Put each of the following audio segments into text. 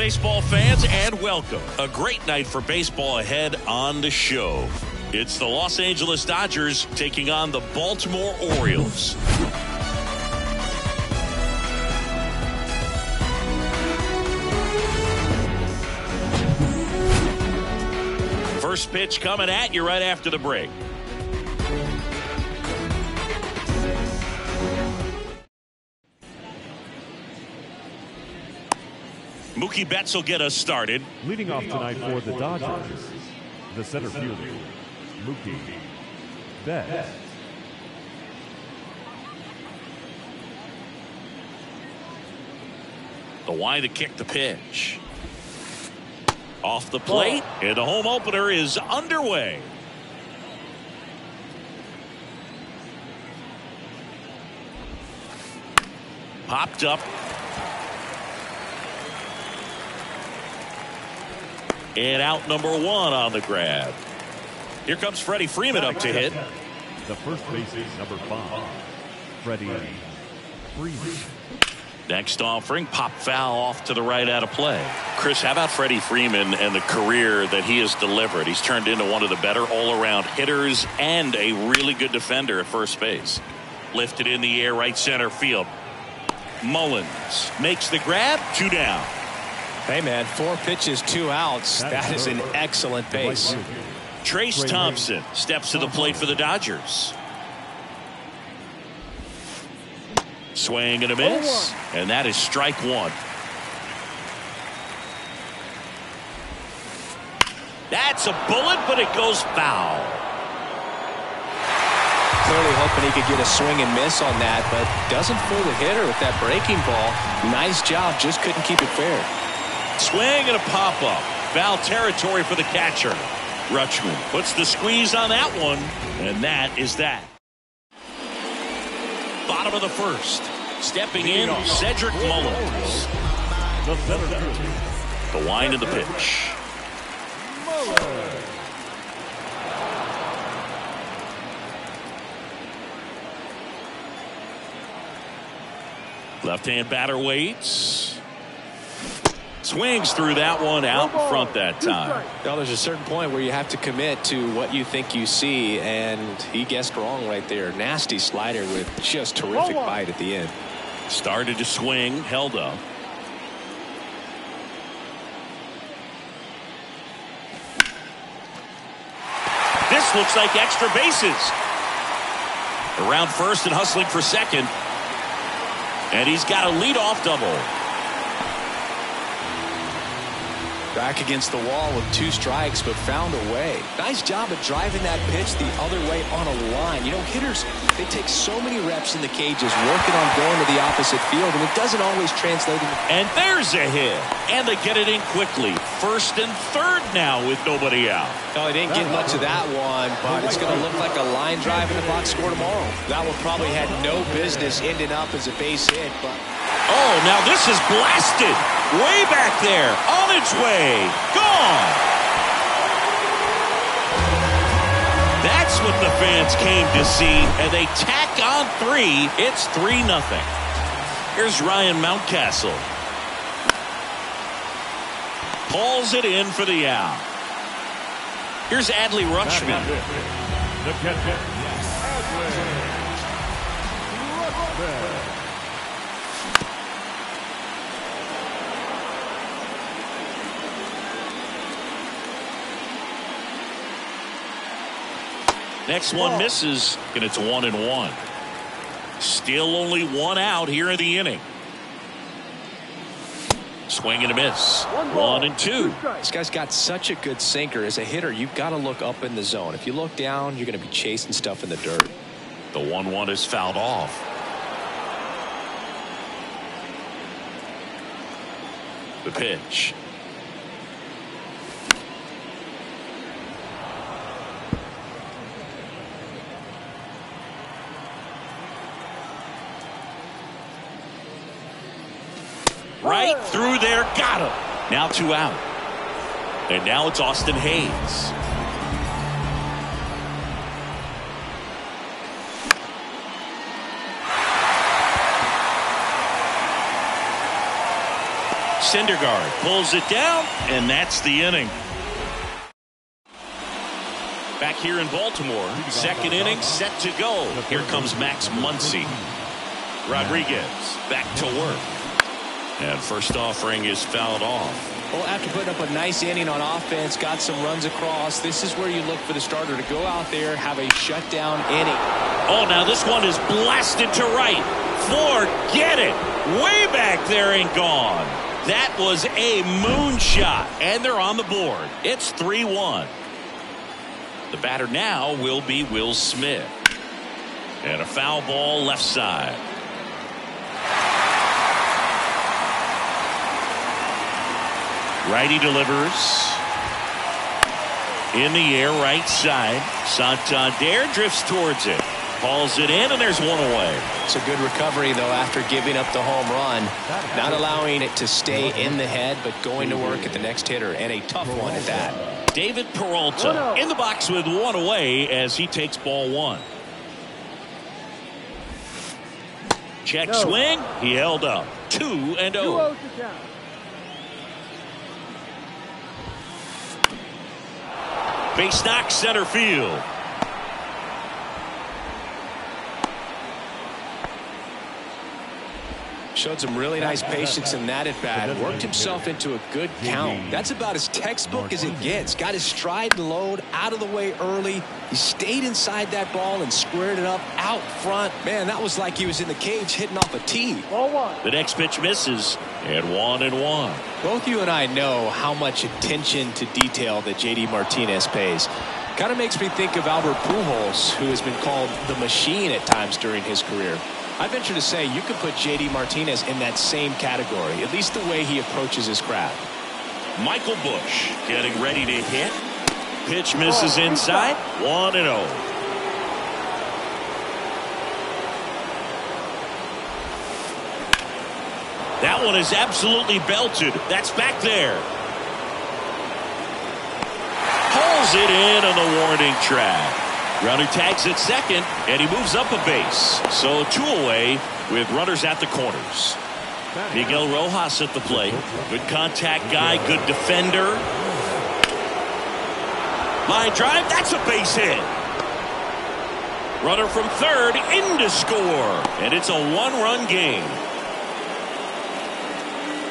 baseball fans, and welcome. A great night for baseball ahead on the show. It's the Los Angeles Dodgers taking on the Baltimore Orioles. First pitch coming at you right after the break. Mookie Betts will get us started. Leading off tonight for the Dodgers, the center fielder, Mookie Betts. The wind to kick the pitch. Off the plate, and the home opener is underway. Popped up. And out number one on the grab. Here comes Freddie Freeman up to hit. The first baseman, number 5, Freddie Freeman. Next offering, pop foul off to the right out of play. Chris, how about Freddie Freeman and the career that he has delivered? He's turned into one of the better all-around hitters and a really good defender at first base. Lifted in the air, right center field. Mullins makes the grab, 2 down. Hey, man, 4 pitches, 2 outs. That is an excellent base. Trace Thompson steps to the plate for the Dodgers. Swing and a miss, and that is strike 1. That's a bullet, but it goes foul. Clearly hoping he could get a swing and miss on that, but doesn't fool the hitter with that breaking ball. Nice job, just couldn't keep it fair. Swing and a pop-up. Foul territory for the catcher. Rutschman puts the squeeze on that one, and that is that. Bottom of the first. Stepping in, Cedric Mullins. The wind of the pitch. Left-hand batter waits. Swings through that one, out in front that time. Well, there's a certain point where you have to commit to what you think you see, and he guessed wrong right there. Nasty slider with just terrific bite at the end. Started to swing, held up. This looks like extra bases. Around first and hustling for second. And he's got a leadoff double. Back against the wall with 2 strikes, but found a way. Nice job of driving that pitch the other way on a line. You know, hitters, they take so many reps in the cages working on going to the opposite field, and it doesn't always translate into... And there's a hit. And they get it in quickly. First and third now with nobody out. No, they didn't get much of that one, but it's going to look like a line drive in the box score tomorrow. That one probably had no business ending up as a base hit, but... Oh, now this is blasted. Way back there. On its way. Gone. That's what the fans came to see. And they tack on 3. It's 3-0. Here's Ryan Mountcastle. Pulls it in for the out. Here's Adley Rutschman. The catcher, Adley Rutschman. Next one misses, and it's 1-1. Still only 1 out here in the inning. Swing and a miss. 1-2. This guy's got such a good sinker. As a hitter, you've got to look up in the zone. If you look down, you're going to be chasing stuff in the dirt. The 1-1 is fouled off. The pitch. Right through there, got him. Now 2 out. And now it's Austin Hayes. Syndergaard pulls it down, and that's the inning. Back here in Baltimore, second inning set to go. Here comes Max Muncy. Rodriguez back to work. And first offering is fouled off. Well, after putting up a nice inning on offense, got some runs across, this is where you look for the starter to go out there, have a shutdown inning. Oh, now this one is blasted to right. Forget it. Way back there and gone. That was a moonshot, and they're on the board. It's 3-1. The batter now will be Will Smith. And a foul ball left side. Righty delivers. In the air, right side. Santander drifts towards it. Hauls it in, and there's one away. It's a good recovery, though, after giving up the home run. Not allowing it to stay in the head, but going to work at the next hitter, and a tough one at that. David Peralta in the box with one away as he takes ball one. Check swing. He held up. 2-0. Base knock center field. Showed some really nice patience in that at bat. Worked himself into a good count. That's about as textbook as it gets. Got his stride and load out of the way early. He stayed inside that ball and squared it up out front. Man, that was like he was in the cage hitting off a tee. The next pitch misses. And 1-1. Both you and I know how much attention to detail that J.D. Martinez pays. Kind of makes me think of Albert Pujols, who has been called the machine at times during his career. I venture to say you could put J.D. Martinez in that same category, at least the way he approaches his craft. Michael Busch getting ready to hit. Pitch misses inside. 1-0. That one is absolutely belted. That's back there. Pulls it in on the warning track. Runner tags at second, and he moves up a base. So 2 away with runners at the corners. Miguel Rojas at the plate. Good contact guy, good defender. Line drive, that's a base hit. Runner from third in to score, and it's a 1-run game.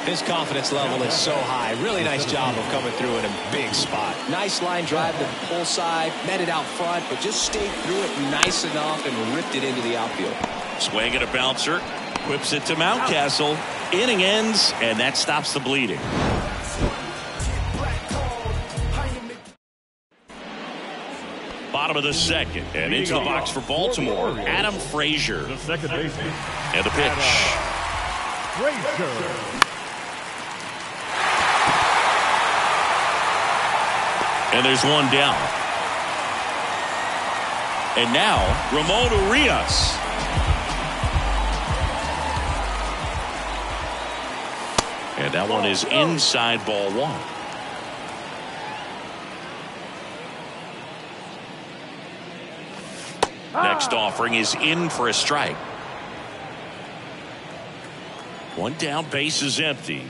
His confidence level is so high. Really nice job of coming through in a big spot. Nice line drive to the pull side. Met it out front, but just stayed through it nice enough and ripped it into the outfield. Swing at a bouncer. Whips it to Mountcastle. Inning ends, and that stops the bleeding. Bottom of the second, and into the box for Baltimore, Adam Frazier. The second baseman. And the pitch. Frazier. And there's one down. And now, Ramon Urias. And that one is inside ball one. Next offering is in for a strike. One down, base is empty.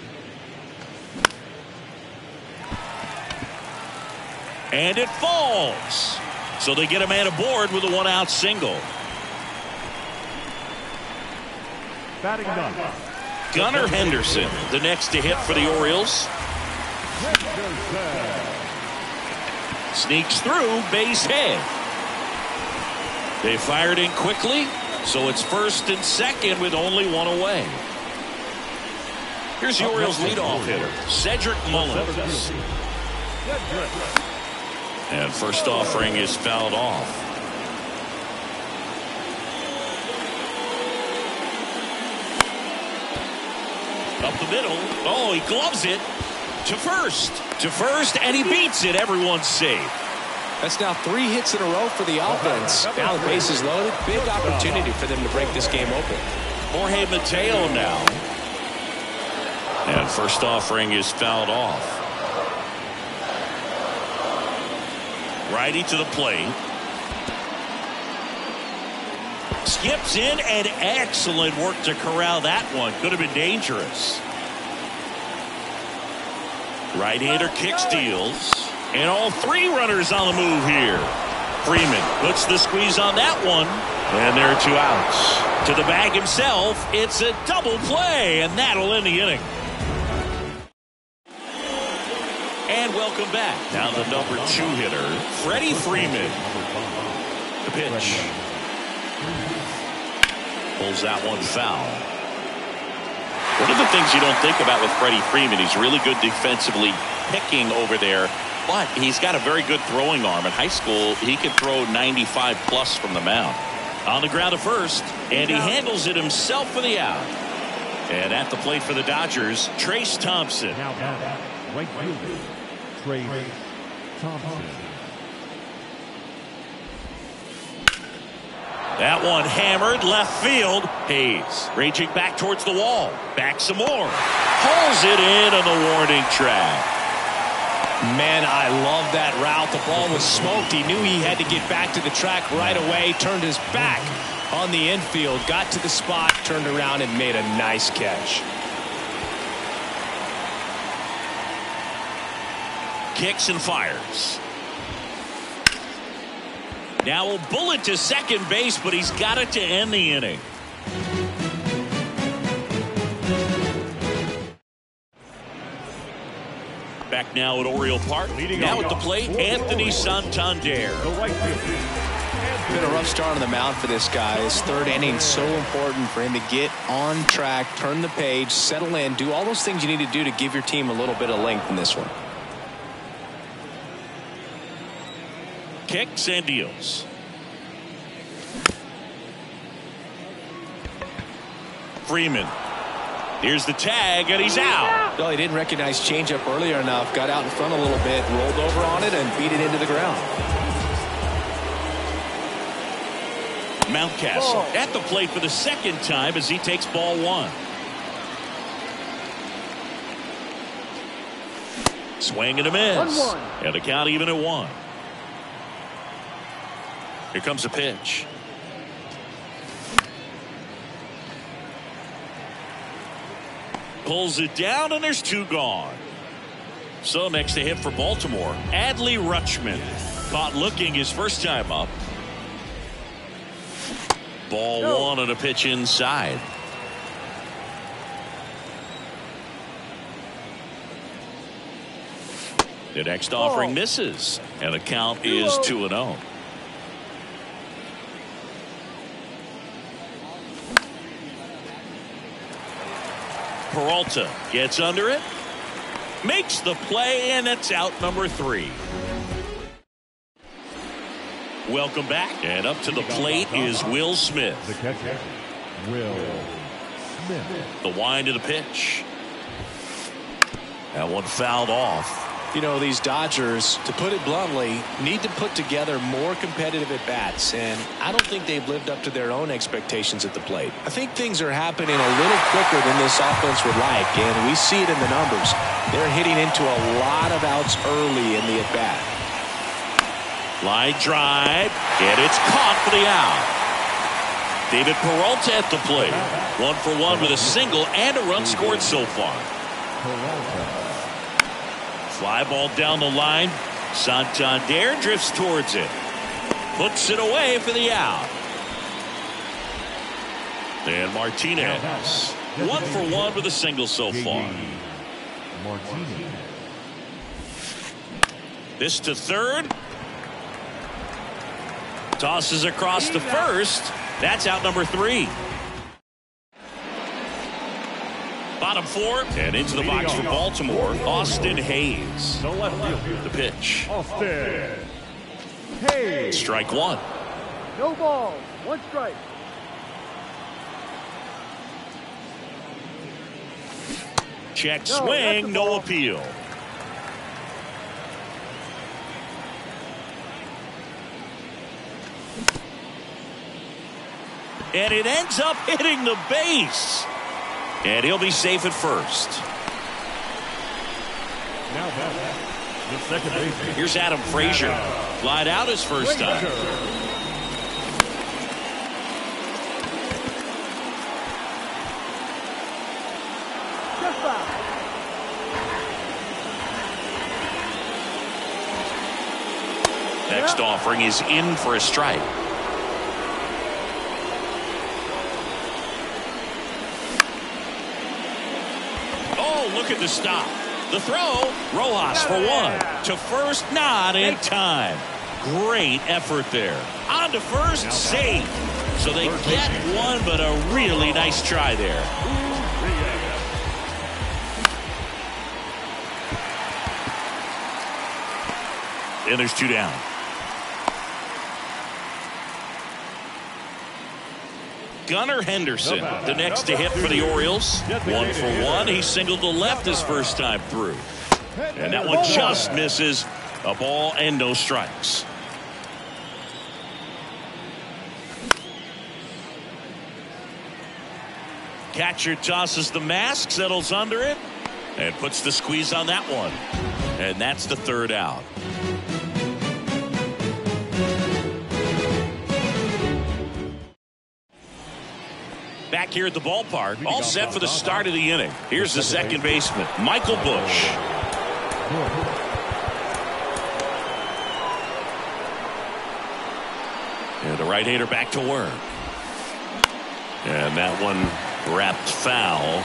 And it falls. So they get a man aboard with a 1-out single. Batting done. Gunnar Henderson, the next to hit for the Orioles. Sneaks through, base hit. They fired in quickly, so it's first and second with only one away. Here's the Orioles leadoff hitter, Cedric Mullins. And first offering is fouled off. Up the middle. Oh, he gloves it to first. To first, and he beats it. Everyone's safe. That's now 3 hits in a row for the offense. Now the base is loaded. Big opportunity for them to break this game open. Jorge Mateo now. And first offering is fouled off. Righty to the plate. Skips in, and excellent work to corral that one. Could have been dangerous. Right-hander kick steals. And all three runners on the move here. Freeman puts the squeeze on that one. And there are 2 outs. To the bag himself, it's a double play, and that'll end the inning. And welcome back. Now the number 2 hitter, Freddie Freeman. The pitch. Pulls that one foul. One of the things you don't think about with Freddie Freeman, he's really good defensively picking over there, but he's got a very good throwing arm. In high school, he could throw 95 plus from the mound. On the ground at first, and he handles it himself for the out. And at the plate for the Dodgers, Trace Thompson. Now right fielder, Trace Thompson. That one hammered left field. Hayes raging back towards the wall. Back some more. Pulls it in on the warning track. Man, I love that route. The ball was smoked. He knew he had to get back to the track right away. Turned his back on the infield. Got to the spot. Turned around and made a nice catch. Kicks and fires. Now a bullet to second base, but he's got it to end the inning. Back now at Oriole Park. Now at the plate, Anthony Santander. Been a rough start on the mound for this guy. His third inning so important for him to get on track, turn the page, settle in, do all those things you need to do to give your team a little bit of length in this one. Kicks and deals. Freeman. Here's the tag, and he's out. Well, he didn't recognize changeup earlier enough. Got out in front a little bit, rolled over on it, and beat it into the ground. Mountcastle at the plate for the second time as he takes ball 1. Swing and a miss. 1-1. And the count even at 1. Here comes a pitch. Pulls it down, and there's 2 gone. So next to hit for Baltimore, Adley Rutschman. Caught looking his first time up. Ball 1 on a pitch inside. The next offering misses, and the count is 2-0. Peralta gets under it, makes the play, and it's out number 3. Welcome back, and up to the plate is Will Smith. The catcher, Will Smith. The wind of the pitch. That one fouled off. You know, these Dodgers, to put it bluntly, need to put together more competitive at-bats, and I don't think they've lived up to their own expectations at the plate. I think things are happening a little quicker than this offense would like, and we see it in the numbers. They're hitting into a lot of outs early in the at-bat. Line drive, and it's caught for the out. David Peralta at the plate. 1 for 1 with a single and a run scored so far. Fly ball down the line. Santander drifts towards it. Hooks it away for the out. And Martinez. 1 for 1 with a single so far. This to third. Tosses across to first. That's out number 3. Bottom 4 and into the box for Baltimore, Austin Hayes. The pitch. Austin Hayes. Strike 1. No balls, 1 strike. Check swing, no appeal. And it ends up hitting the base. And he'll be safe at first. Now the second baseman. Here's Adam Frazier. Flied out his first time. next offering is in for a strike. Oh, look at the stop. The throw, Rojas for one. To first, not in time. Great effort there. On to first, safe. So they get one, but a really nice try there. And there's two down. Gunnar Henderson, the next to hit for the Orioles. 1 for 1. He singled to left his first time through. And that one just misses. A ball and no strikes. Catcher tosses the mask, settles under it, and puts the squeeze on that one. And that's the third out. Back here at the ballpark, all set for the start of the inning. Here's the second baseman, Michael Busch. And the right-hander back to work. And that one wrapped foul.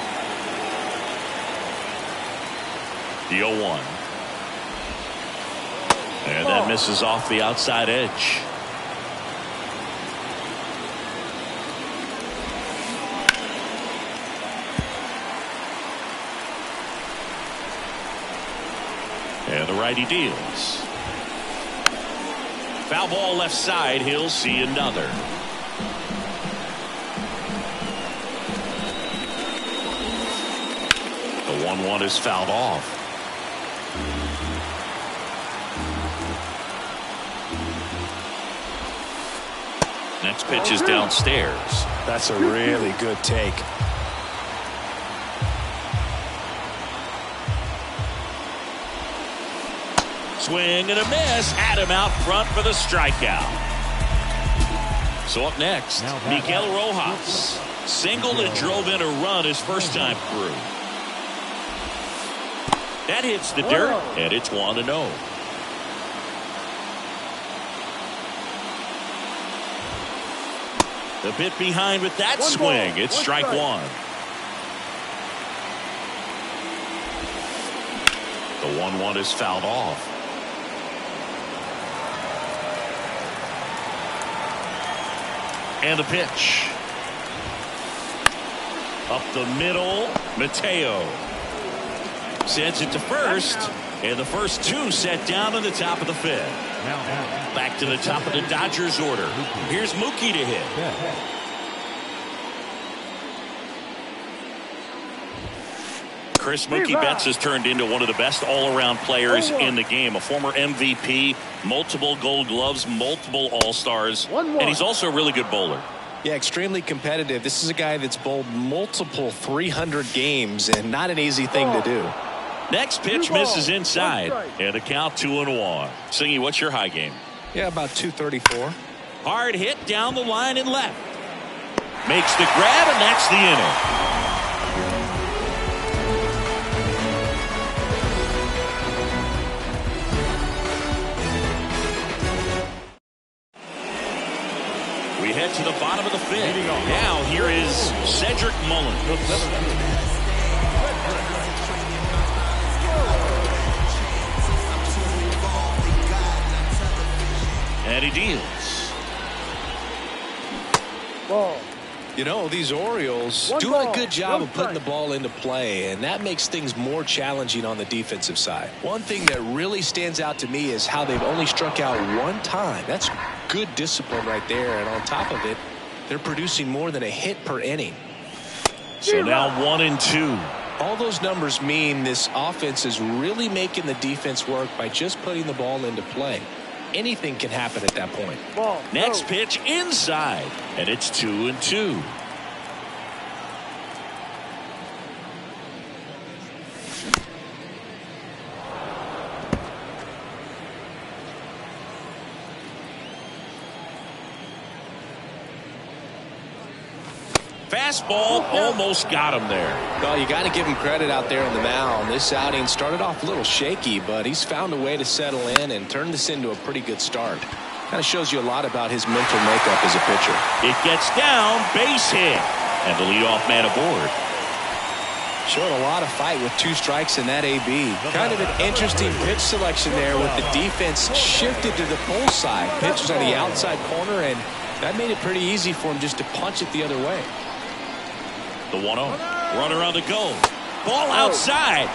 The 0-1. And that misses off the outside edge. And the righty deals. Foul ball left side. He'll see another. The 1-1 is fouled off. Next pitch is downstairs. That's a really good take. Swing and a miss. Had him out front for the strikeout. So up next, Miguel Rojas. Singled and drove in a run his first time through. That hits the dirt, and it's 1-0. The bit behind with that swing. It's strike one. The 1-1 is fouled off. And the pitch. Up the middle, Mateo. Sends it to first, and the first two set down on the top of the fifth. Back to the top of the Dodgers order. Here's Mookie to hit. Chris Mookie Betts has turned into one of the best all-around players in the game. A former MVP, multiple Gold Gloves, multiple All-Stars, and he's also a really good bowler. Yeah, extremely competitive. This is a guy that's bowled multiple 300 games, and not an easy thing to do. Next pitch misses inside, and the count 2-1. Singy, what's your high game? Yeah, about 234. Hard hit down the line and left. Makes the grab, and that's the inning. We head to the bottom of the fifth. Now here is Cedric Mullins. And he deals. Ball. You know, these Orioles do a good job of putting the ball into play, and that makes things more challenging on the defensive side. One thing that really stands out to me is how they've only struck out one time. That's good discipline right there, and on top of it, they're producing more than a hit per inning. So now 1-2. All those numbers mean this offense is really making the defense work by just putting the ball into play. Anything can happen at that point. Next pitch inside, and it's 2-2. fastball almost got him there. Well, you got to give him credit out there on the mound. This outing started off a little shaky, but he's found a way to settle in and turn this into a pretty good start. Kind of shows you a lot about his mental makeup as a pitcher. It gets down, base hit, and the leadoff man aboard. Showed a lot of fight with 2 strikes in that AB. Kind of an interesting pitch selection there with the defense shifted to the pull side. Pitch was on the outside corner, and that made it pretty easy for him just to punch it the other way. The 1-0. Runner on the go. Ball outside.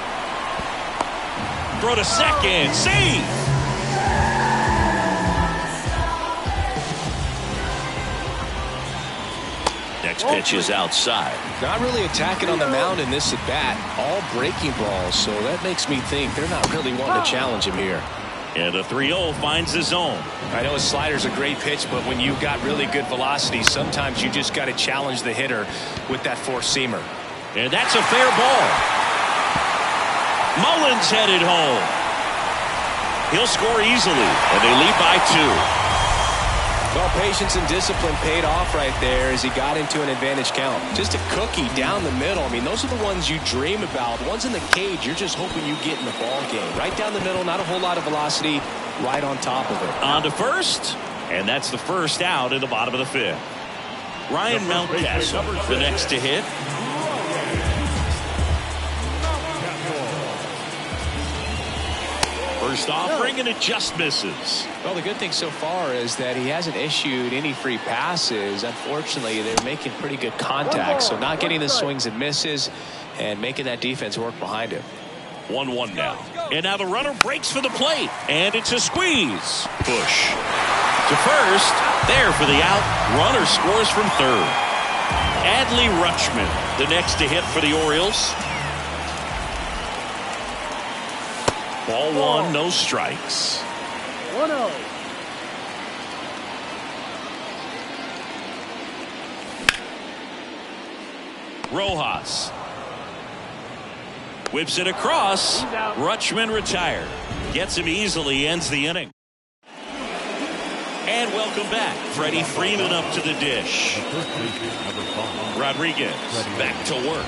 Throw to second. Save. Next pitch is outside. Not really attacking on the mound in this at bat. All breaking balls, so that makes me think they're not really wanting to challenge him here. And the 3-0 finds the zone. I know his slider's a great pitch, but when you've got really good velocity, sometimes you just got to challenge the hitter with that four-seamer. And that's a fair ball. Mullins headed home. He'll score easily, and they lead by 2. Well, patience and discipline paid off right there as he got into an advantage count. Just a cookie down the middle. I mean, those are the ones you dream about. The ones in the cage, you're just hoping you get in the ball game. Right down the middle, not a whole lot of velocity, right on top of it. On to first, and that's the first out in the bottom of the 5th. Ryan Mountcastle, the next to hit. First offering, and it just misses. Well, the good thing so far is that he hasn't issued any free passes. Unfortunately, they're making pretty good contact, so not getting the swings and misses and making that defense work behind him. 1-1 now. And now the runner breaks for the plate, and it's a squeeze. Push to first. There for the out. Runner scores from third. Adley Rutschman, the next to hit for the Orioles. Ball 1, no strikes. 1-0. Rojas whips it across. Rutschman retired. Gets him easily, ends the inning. And welcome back. Freddie Freeman up to the dish. Rodriguez back to work.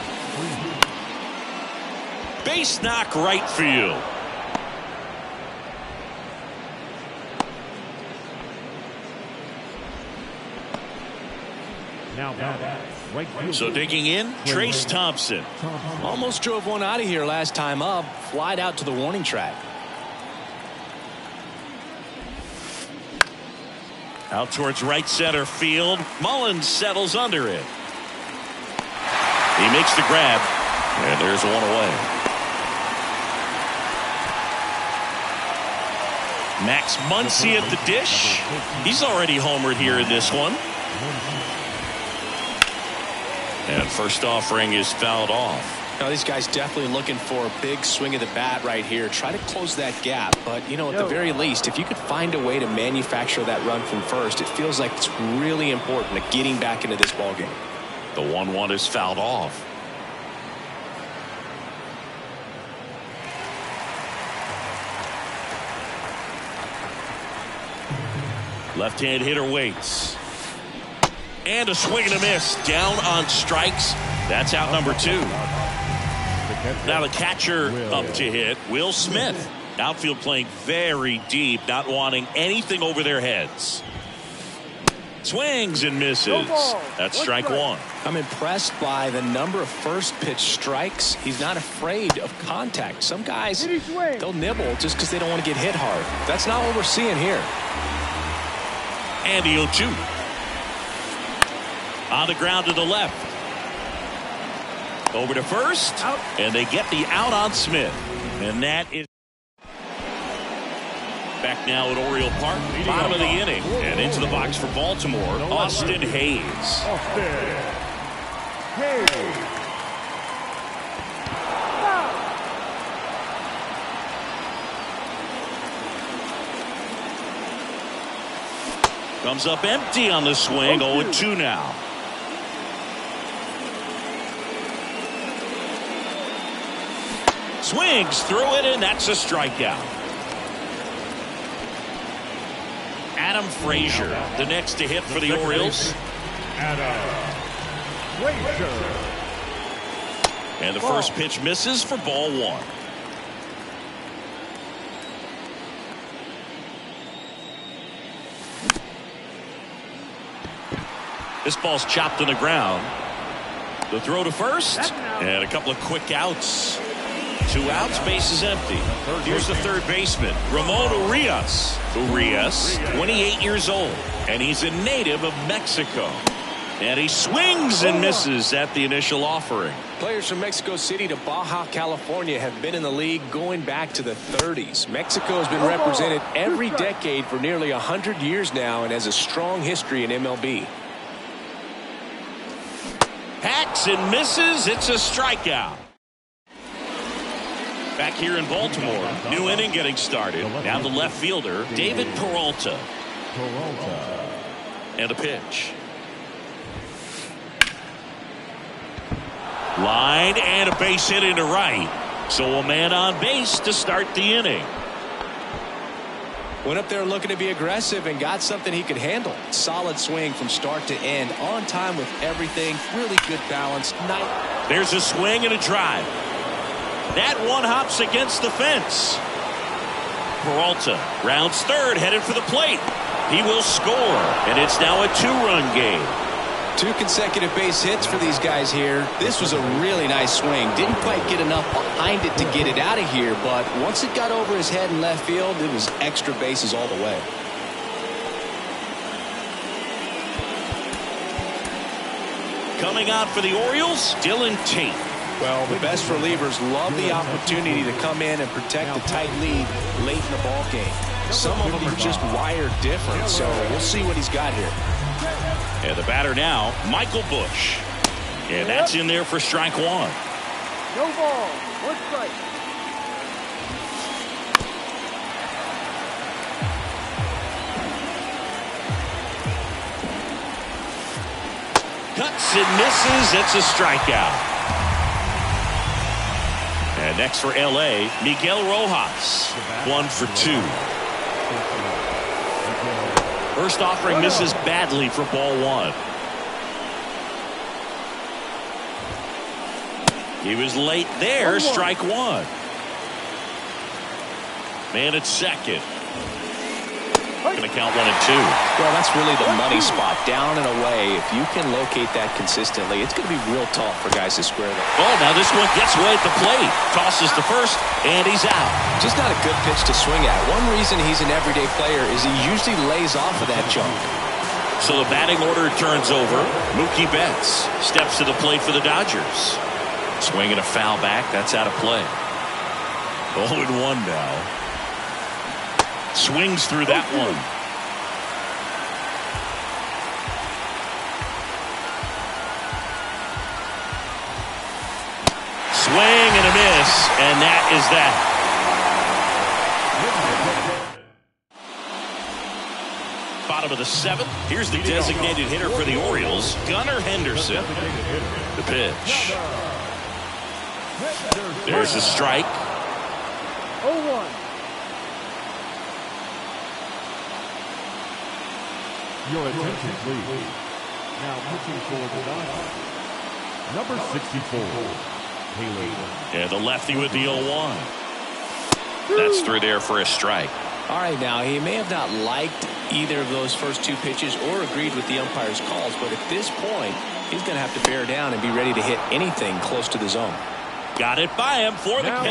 Base knock right field. Now right field. So digging in, Trace Thompson. Almost drove one out of here last time up. Flied out to the warning track. Out towards right center field. Mullins settles under it. He makes the grab, and there's one away. Max Muncy at the dish. He's already homered here in this one. And first offering is fouled off. Now, these guys definitely looking for a big swing of the bat right here. Try to close that gap. But, you know, at the very least, if you could find a way to manufacture that run from first, it feels like it's really important to getting back into this ballgame. The 1-1 is fouled off. Left-hand hitter waits. And a swing and a miss. Down on strikes. That's out number 2. Now the catcher up to hit, Will Smith. Outfield playing very deep, not wanting anything over their heads. Swings and misses. That's strike 1. I'm impressed by the number of first pitch strikes. He's not afraid of contact. Some guys, they'll nibble just because they don't want to get hit hard. That's not what we're seeing here. And the 0-2. On the ground to the left. Over to first. And they get the out on Smith. And that is back now at Oriole Park. Bottom of the inning. And into the box for Baltimore, Austin Hayes. Comes up empty on the swing. 0-2 now. Swings through it, and that's a strikeout. Adam Frazier, the next to hit for the Orioles. And the first pitch misses for ball one. This ball's chopped on the ground. The throw to first. And a couple of quick outs. 2 outs, base is empty. Here's the third baseman, Ramon Urias. Urias, 28 years old, and he's a native of Mexico. And he swings and misses at the initial offering. Players from Mexico City to Baja California have been in the league going back to the 30s. Mexico has been represented every decade for nearly 100 years now and has a strong history in MLB. Hacks and misses. It's a strikeout. Back here in Baltimore, new inning getting started. Now the left fielder, David Peralta. And a pitch. Line and a base hit into right. So a man on base to start the inning. Went up there looking to be aggressive and got something he could handle. Solid swing from start to end. On time with everything. Really good balance. There's a swing and a drive. That one hops against the fence. Peralta rounds third, headed for the plate. He will score, and it's now a 2-run game. 2 consecutive base hits for these guys here. This was a really nice swing. Didn't quite get enough behind it to get it out of here, but once it got over his head in left field, it was extra bases all the way. Coming out for the Orioles, Dylan Tate. Well, the best relievers love the opportunity to come in and protect the tight lead late in the ball game. Some of them are just wired different, so we'll see what he's got here. And the batter now, Michael Bush. And that's in there for strike 1. No ball, 1 strike. Cuts and misses. It's a strikeout. And next for L.A., Miguel Rojas. 1 for 2. First offering misses badly for ball 1. He was late there. Strike 1. Man at second. Going to count 1 and 2. Well, that's really the money spot. Down and away. If you can locate that consistently, it's going to be real tough for guys to square that. Oh, now this one gets away at the plate. Tosses to first, and he's out. Just not a good pitch to swing at. One reason he's an everyday player is he usually lays off of that junk. So the batting order turns over. Mookie Betts steps to the plate for the Dodgers. Swinging a foul back. That's out of play. 0-1 now. Swings through that one. Swing and a miss, and that is that. Bottom of the 7th. Here's the designated hitter for the Orioles, Gunnar Henderson. The pitch. There's a strike. 0-1. Your attention, please. Now pitching for the Dodgers, number 64, Haley. And the lefty with the 0-1. That's through there for a strike. All right, now, he may have not liked either of those first 2 pitches or agreed with the umpire's calls, but at this point, he's going to have to bear down and be ready to hit anything close to the zone. Got it by him for the K.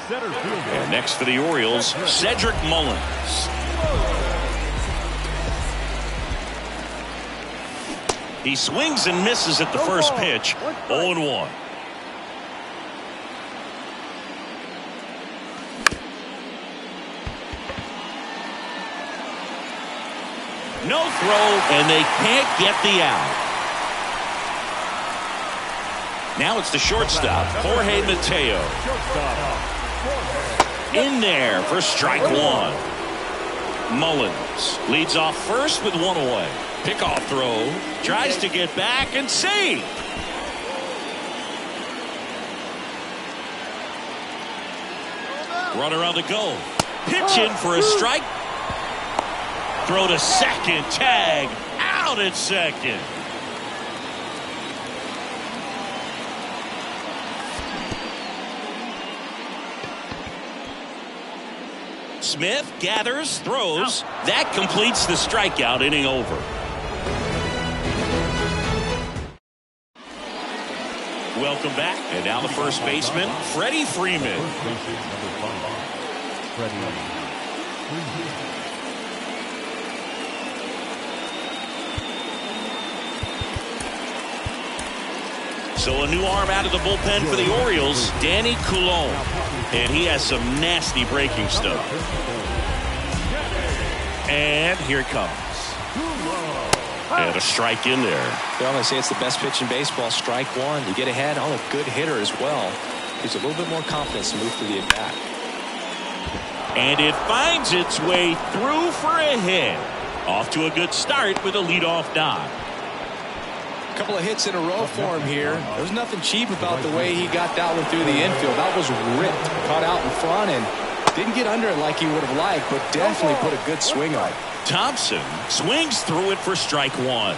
And next for the Orioles, Cedric Mullins. He swings and misses at the first pitch. 0-1. No throw, and they can't get the out. Now it's the shortstop, Jorge Mateo. In there for strike 1. Mullins leads off first with 1 away. Pickoff throw, tries to get back and save. Runner on the go. Pitch in for a strike. Throw to second, tag, out at second. Smith gathers, throws. That completes the strikeout. Inning over. Welcome back. And now the first baseman, Freddie Freeman. So a new arm out of the bullpen for the Orioles, Danny Coulombe. And he has some nasty breaking stuff. And here it comes. And a strike in there. I'm going to say it's the best pitch in baseball. Strike one. You get ahead on a good hitter as well. Gives a little bit more confidence to move through the at-bat. And it finds its way through for a hit. Off to a good start with a leadoff knock. A couple of hits in a row for him here. There was nothing cheap about the way he got that one through the infield. That was ripped, caught out in front, and didn't get under it like he would have liked, but definitely put a good swing on it. Thompson swings through it for strike one.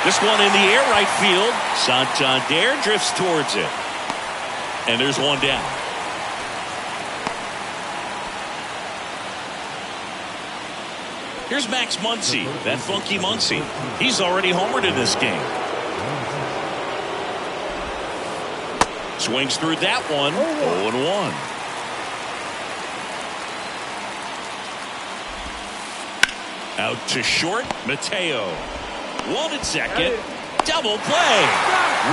This one in the air, right field. Santander drifts towards it. And there's one down. Here's Max Muncy, that funky Muncy. He's already homered in this game. Swings through that one. 0-1. Out to short, Mateo. One at second. Double play.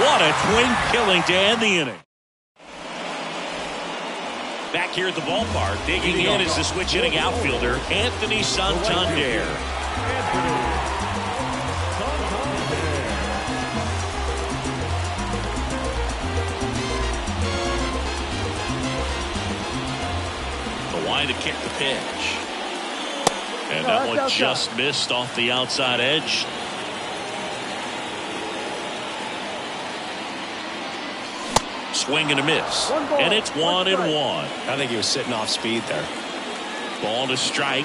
What a twin killing to end the inning. Back here at the ballpark, digging in is the switch hitting outfielder, Anthony Santander. The line to kick the pitch. And that one just missed off the outside edge. Swing and a miss. And it's 1-1. I think he was sitting off speed there. Ball to strike.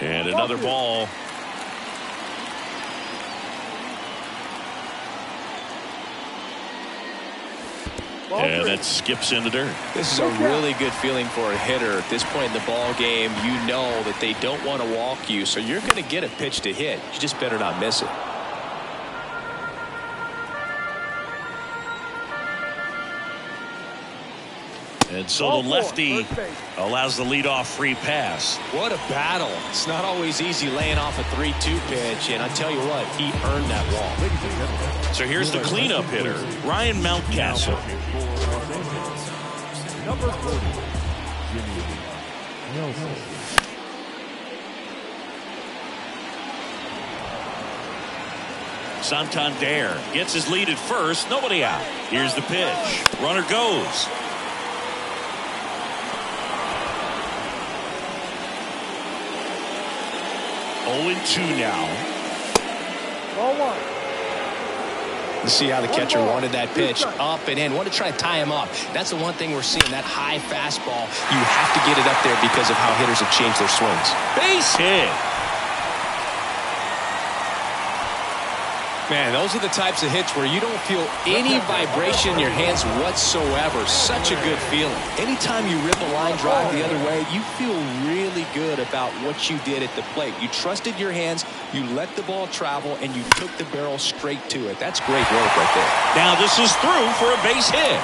And another ball. And that skips in the dirt. This is a really good feeling for a hitter at this point in the ball game. You know that they don't want to walk you, so you're going to get a pitch to hit. You just better not miss it. And so the lefty allows the leadoff free pass. What a battle. It's not always easy laying off a 3-2 pitch, and I tell you what, he earned that walk. So here's the cleanup hitter, Ryan Mountcastle. Number 40, Jimmy Nelson. Santander gets his lead at first. Nobody out. Here's the pitch. Runner goes. Oh, 2 now. Ball one. You see how the catcher wanted that pitch up and in. Want to try to tie him up. That's the one thing we're seeing, that high fastball. You have to get it up there because of how hitters have changed their swings. Base hit. Man, those are the types of hits where you don't feel any vibration in your hands whatsoever. Such a good feeling. Anytime you rip a line drive the other way, you feel really good about what you did at the plate. You trusted your hands, you let the ball travel, and you took the barrel straight to it. That's great work right there. Now this is through for a base hit.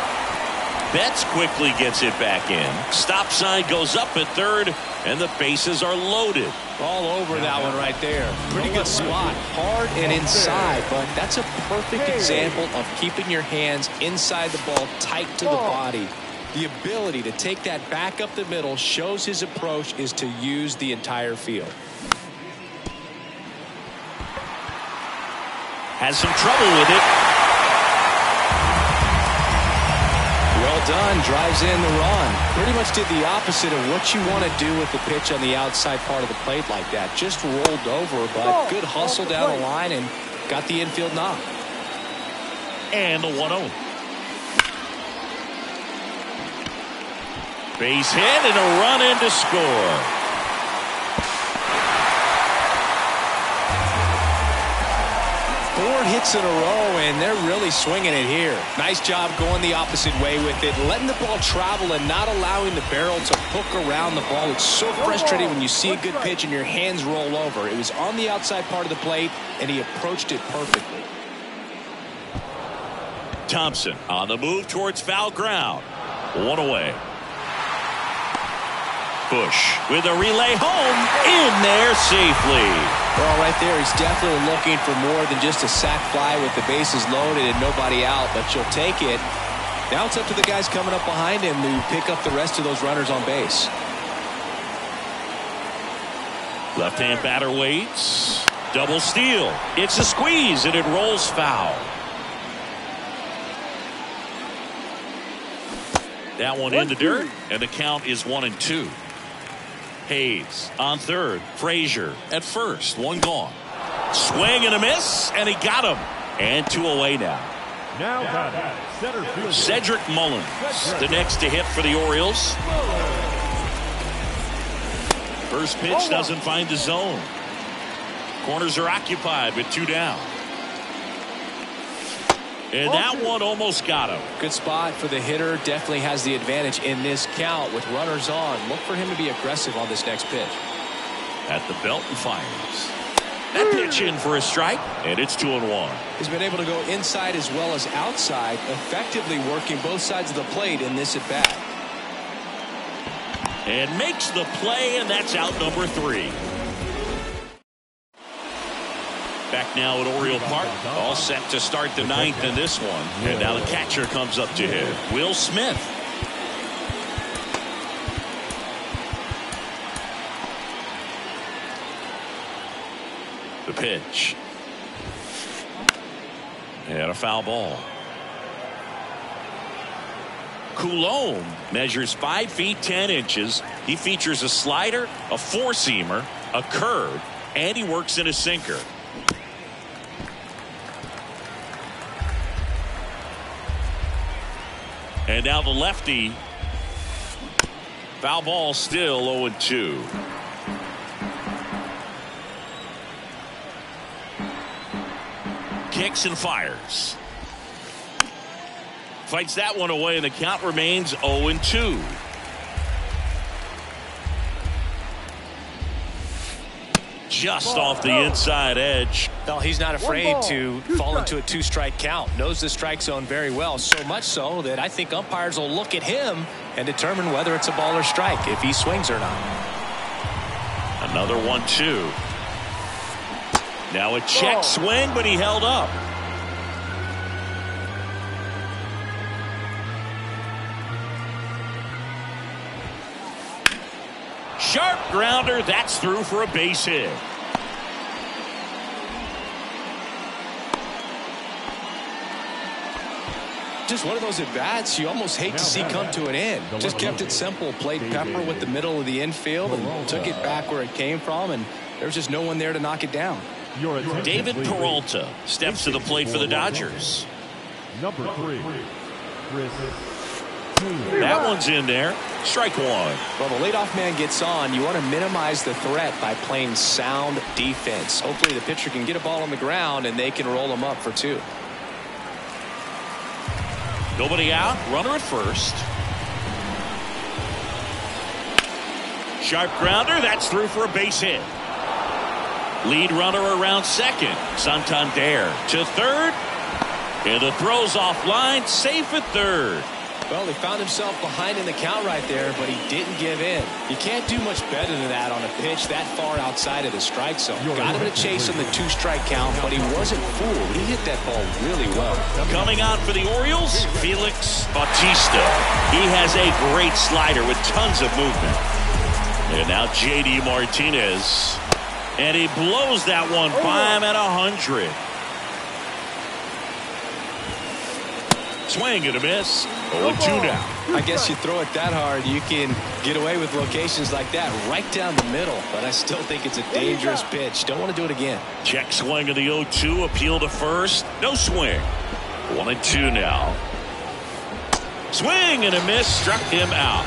Betts quickly gets it back in. Stop sign goes up at third, and the bases are loaded. All over that one right there. Pretty good spot. Hard and inside, but that's a perfect example of keeping your hands inside the ball, tight to the body. The ability to take that back up the middle shows his approach is to use the entire field. Has some trouble with it. Well done, drives in the run. Pretty much did the opposite of what you want to do with the pitch on the outside part of the plate like that. Just rolled over, but good hustle down the line and got the infield knock. And the 1-0. Base hit and a run in to score. 4 hits in a row, and they're really swinging it here. Nice job going the opposite way with it, letting the ball travel and not allowing the barrel to hook around the ball. It's so frustrating when you see a good pitch and your hands roll over. It was on the outside part of the plate, and he approached it perfectly. Thompson on the move towards foul ground. 1 away. Bush with a relay home, in there safely. Well, right there, he's definitely looking for more than just a sac fly with the bases loaded and nobody out, but you'll take it. Now it's up to the guys coming up behind him to pick up the rest of those runners on base. Left-hand batter waits. Double steal. It's a squeeze, and it rolls foul. That one in the dirt, and the count is 1-2. Hayes on third. Frazier at first. 1 gone. Swing and a miss, and he got him. And 2 away now. Now batting, center fielder Cedric Mullins, the next to hit for the Orioles. First pitch doesn't find the zone. Corners are occupied with 2 down. And that one almost got him. Good spot for the hitter. Definitely has the advantage in this count with runners on. Look for him to be aggressive on this next pitch. At the belt and fires. That pitch in for a strike, and it's 2-1. He's been able to go inside as well as outside, effectively working both sides of the plate in this at bat. And makes the play, and that's out number 3. Back now at Oriole Park, all set to start the 9th in this one. And now the catcher comes up to hit. Will Smith. The pitch. And a foul ball. Coulombe measures 5 feet 10 inches. He features a slider, a 4-seamer, a curve, and he works in a sinker. And now the lefty. Foul ball, still 0-2. Kicks and fires. Fights that one away, and the count remains 0-2. Just off the inside edge. No, he's not afraid to fall into a 2-strike count. Knows the strike zone very well, so much so that I think umpires will look at him and determine whether it's a ball or strike, if he swings or not. Another 1-2. Now a check swing, but he held up. Sharp grounder, that's through for a base hit. Just one of those at-bats you almost hate to see come to an end. Just kept it simple, played pepper with the middle of the infield and took it back where it came from, and there was just no one there to knock it down. David Peralta steps to the plate for the Dodgers. Number 3, Chris. That one's in there. Strike 1. Well, the leadoff man gets on. You want to minimize the threat by playing sound defense. Hopefully the pitcher can get a ball on the ground and they can roll him up for 2. Nobody out. Runner at first. Sharp grounder. That's through for a base hit. Lead runner around second. Santander to third. And the throw's offline. Safe at third. Well, he found himself behind in the count right there, but he didn't give in. You can't do much better than that on a pitch that far outside of the strike zone. Got him to chase on the 2-strike count, but he wasn't fooled. He hit that ball really well. Coming out for the Orioles, Felix Bautista. He has a great slider with tons of movement. And now J.D. Martinez. And he blows that one by him at 100. Swing and a miss. 0-2 now. I guess you throw it that hard, you can get away with locations like that right down the middle. But I still think it's a dangerous pitch. Don't want to do it again. Check swing of the 0-2. Appeal to first. No swing. 1-2 now. Swing and a miss. Struck him out.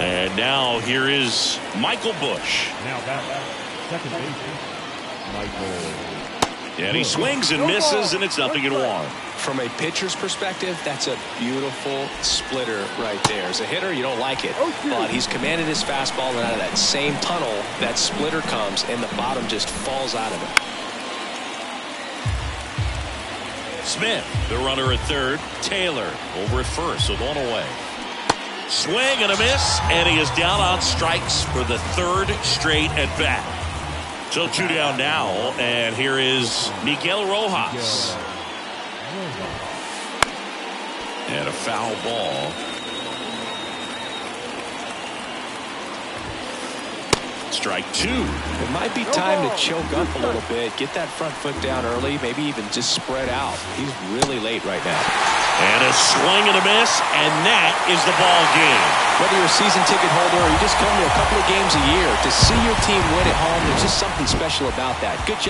And now here is Michael Bush. Now back, second baseman, Michael And he swings and misses, and it's 0-1. From a pitcher's perspective, that's a beautiful splitter right there. As a hitter, you don't like it, but he's commanded his fastball, and out of that same tunnel, that splitter comes, and the bottom just falls out of it. Smith, the runner at third. Taylor over at first with one away. Swing and a miss, and he is down on strikes for the third straight at bat. So 2 down now, and here is Miguel Rojas. And a foul ball. Strike 2. It might be time to choke up a little bit, get that front foot down early, maybe even just spread out. He's really late right now. And a swing and a miss, and that is the ball game. Whether you're a season ticket holder or you just come to a couple of games a year, to see your team win at home, there's just something special about that. Good job.